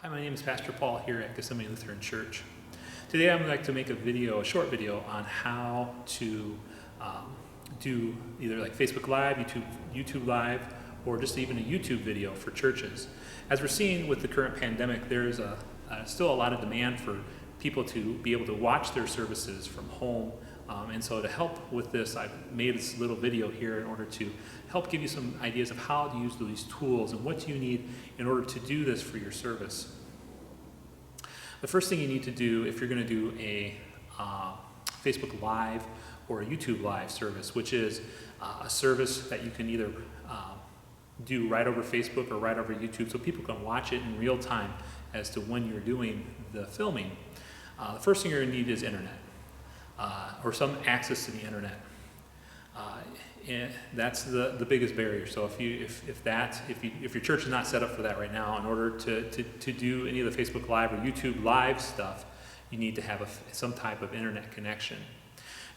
Hi, my name is Pastor Paul here at Gethsemane Lutheran Church. Today I would like to make a short video on how to do either like Facebook Live, YouTube Live, or just even a YouTube video for churches. As we're seeing with the current pandemic, there's still a lot of demand for people to be able to watch their services from home. And so to help with this, I've made this little video here in order to help give you some ideas of how to use these tools and what you need in order to do this for your service. The first thing you need to do if you're going to do a Facebook Live or a YouTube Live service, which is a service that you can either do right over Facebook or right over YouTube so people can watch it in real time as to when you're doing the filming. The first thing you're going to need is internet. Or some access to the internet. And that's the biggest barrier. So if your church is not set up for that right now, in order to do any of the Facebook Live or YouTube Live stuff, you need to have some type of internet connection.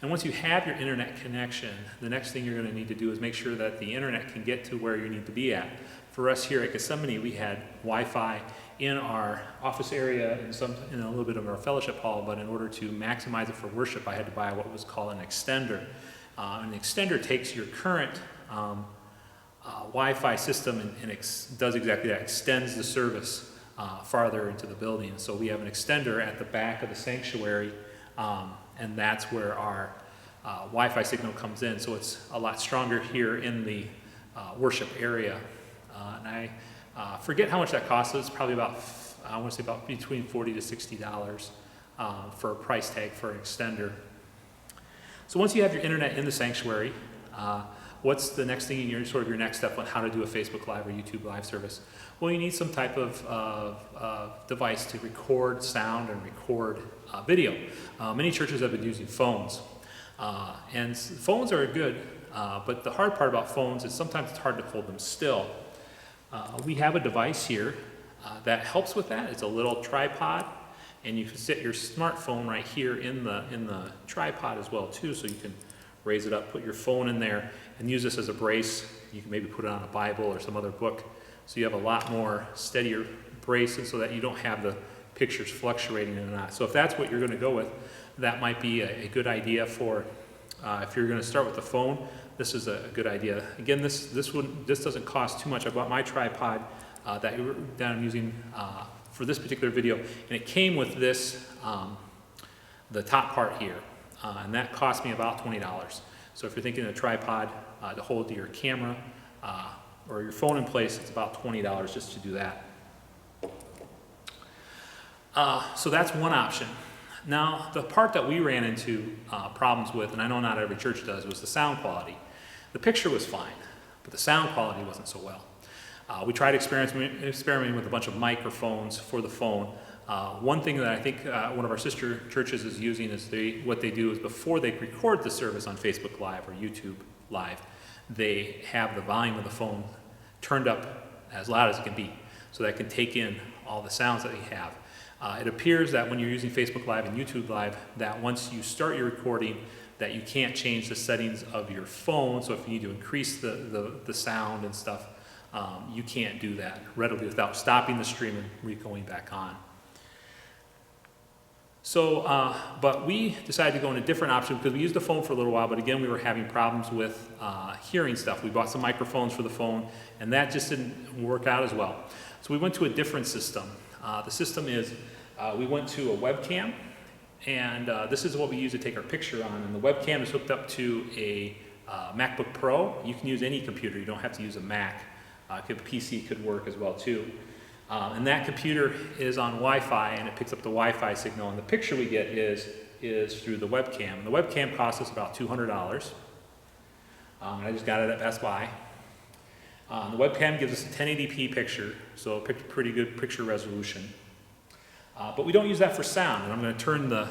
And once you have your internet connection, the next thing you're going to need to do is make sure that the internet can get to where you need to be at. For us here at Gethsemane, we had Wi-Fi in our office area and in a little bit of our fellowship hall, but in order to maximize it for worship, I had to buy what was called an extender. An extender takes your current Wi-Fi system and does exactly that, extends the service farther into the building. So we have an extender at the back of the sanctuary, and that's where our Wi-Fi signal comes in. So it's a lot stronger here in the worship area. And I forget how much that costs us. Probably about, I want to say about between $40 to $60 for a price tag for an extender. So once you have your internet in the sanctuary, what's the next thing in your next step on how to do a Facebook Live or YouTube Live service? Well, you need some type of device to record sound and record video. Many churches have been using phones, and phones are good, but the hard part about phones is sometimes it's hard to hold them still. We have a device here that helps with that. It's a little tripod, and you can sit your smartphone right here in the tripod as well too, so you can raise it up, put your phone in there, and use this as a brace. You can maybe put it on a Bible or some other book, so you have a lot more steadier brace, and so that you don't have the pictures fluctuating in and out. So if that's what you're going to go with, that might be a good idea for if you're going to start with the phone. This is a good idea. Again, this doesn't cost too much. I bought my tripod that I'm using for this particular video, and it came with this, the top part here, and that cost me about $20. So if you're thinking of a tripod to hold your camera or your phone in place, it's about $20 just to do that. So that's one option. Now, the part that we ran into problems with, and I know not every church does, was the sound quality. The picture was fine, but the sound quality wasn't so well. We tried experimenting with a bunch of microphones for the phone. One thing that I think one of our sister churches is using is what they do is before they record the service on Facebook Live or YouTube Live, they have the volume of the phone turned up as loud as it can be, so that it can take in all the sounds that they have. It appears that when you're using Facebook Live and YouTube Live, that once you start your recording, that you can't change the settings of your phone. So if you need to increase the sound and stuff, you can't do that readily without stopping the stream and going back on. So, but we decided to go in a different option because we used the phone for a little while, but again, we were having problems with hearing stuff. We bought some microphones for the phone, and that just didn't work out as well. So we went to a different system. The system is, we went to a webcam, and this is what we use to take our picture on. And the webcam is hooked up to a MacBook Pro. You can use any computer. You don't have to use a Mac. A PC could work as well too. And that computer is on Wi-Fi, and it picks up the Wi-Fi signal. And the picture we get is through the webcam. And the webcam costs us about $200. And I just got it at Best Buy. The webcam gives us a 1080p picture, so a pretty good picture resolution. But we don't use that for sound, and I'm going to turn the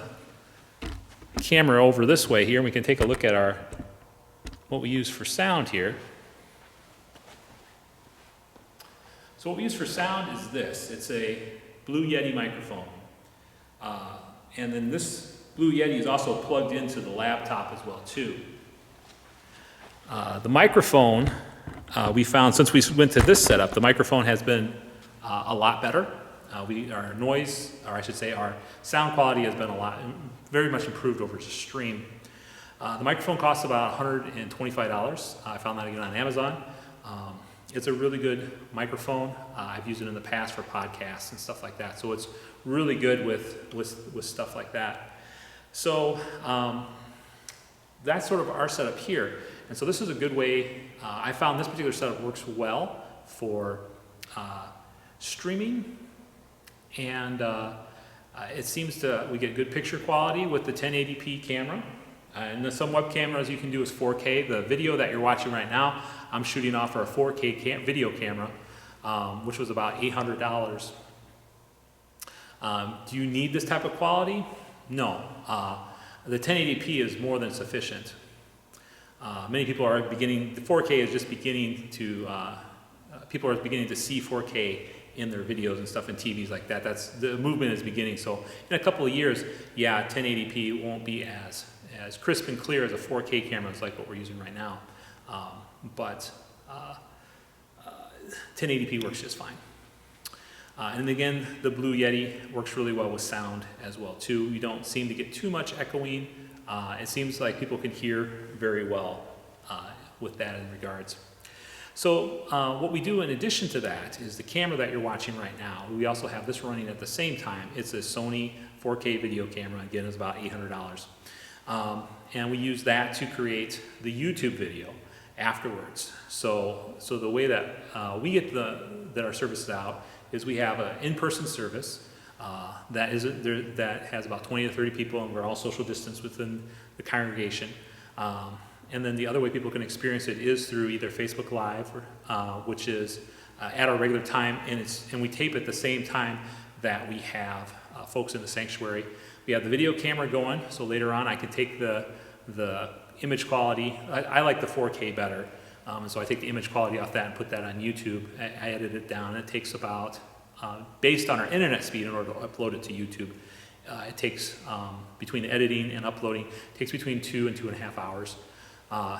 camera over this way here, and we can take a look at what we use for sound here. So what we use for sound is this. It's a Blue Yeti microphone. And then this Blue Yeti is also plugged into the laptop as well too. The microphone, we found since we went to this setup, the microphone has been a lot better. Our noise, or I should say our sound quality has been very much improved over just stream. The microphone costs about $125. I found that again on Amazon. It's a really good microphone. I've used it in the past for podcasts and stuff like that. So it's really good with stuff like that. So that's sort of our setup here. And so this is a good way. I found this particular setup works well for streaming, and it seems we get good picture quality with the 1080p camera. And some web cameras you can do is 4K. The video that you're watching right now, I'm shooting off for a 4K video camera, which was about $800. Do you need this type of quality? No. The 1080p is more than sufficient. Many people are beginning, the 4K is just beginning to, people are beginning to see 4K in their videos and stuff and TVs like that. The movement is beginning. So in a couple of years, yeah, 1080p won't be as crisp and clear as a 4K camera is like what we're using right now. But 1080p works just fine. And again, the Blue Yeti works really well with sound as well too. You don't seem to get too much echoing. It seems like people can hear very well with that in regards. So what we do in addition to that is the camera that you're watching right now. We also have this running at the same time. It's a Sony 4K video camera. Again, it's about $800. And we use that to create the YouTube video afterwards. So the way that we get that our service is out is we have an in-person service that has about 20 to 30 people, and we're all social distance within the congregation. And then the other way people can experience it is through either Facebook Live, which is at our regular time, and we tape at the same time that we have folks in the sanctuary. We have the video camera going, so later on I can take the image quality. I like the 4K better, and so I take the image quality off that and put that on YouTube. I edit it down. It takes about, based on our internet speed in order to upload it to YouTube, it takes, between editing and uploading, it takes between 2 and 2.5 hours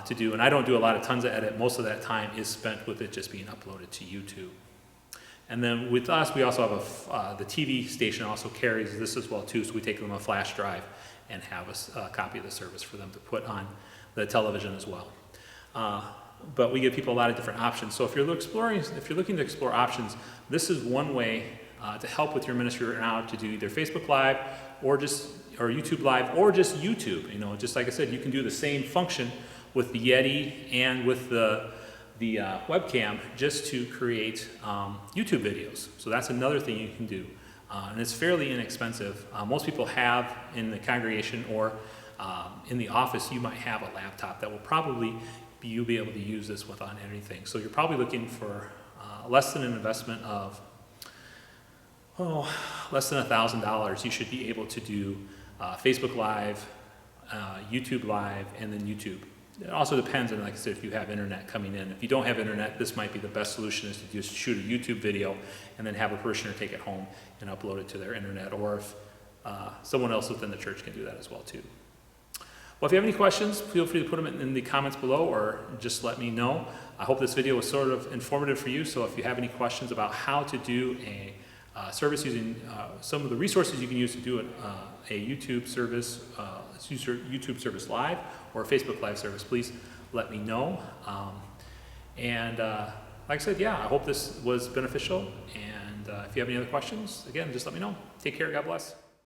to do. And I don't do tons of edit. Most of that time is spent with it just being uploaded to YouTube. And then with us, we also have the TV station also carries this as well too, so we take them a flash drive and have a copy of the service for them to put on the television as well. But we give people a lot of different options. So if you're looking to explore options, this is one way to help with your ministry right now, to do either Facebook Live or YouTube Live or just YouTube. You know, just like I said, you can do the same function with the Yeti and with the webcam just to create YouTube videos. So that's another thing you can do. And it's fairly inexpensive. Most people have in the congregation or in the office, you might have a laptop that will probably you'll be able to use this with on anything. So you're probably looking for less than an investment of, less than $1,000. You should be able to do Facebook Live, YouTube Live, and then YouTube. It also depends on, like I said, if you have internet coming in. If you don't have internet, this might be the best solution, is to just shoot a YouTube video and then have a parishioner take it home and upload it to their internet, or if someone else within the church can do that as well too. Well, if you have any questions, feel free to put them in the comments below or just let me know. I hope this video was sort of informative for you, so if you have any questions about how to do a service using some of the resources you can use to do a YouTube service, YouTube service live or a Facebook Live service, please let me know. Like I said, yeah, I hope this was beneficial. And if you have any other questions, again, just let me know. Take care. God bless.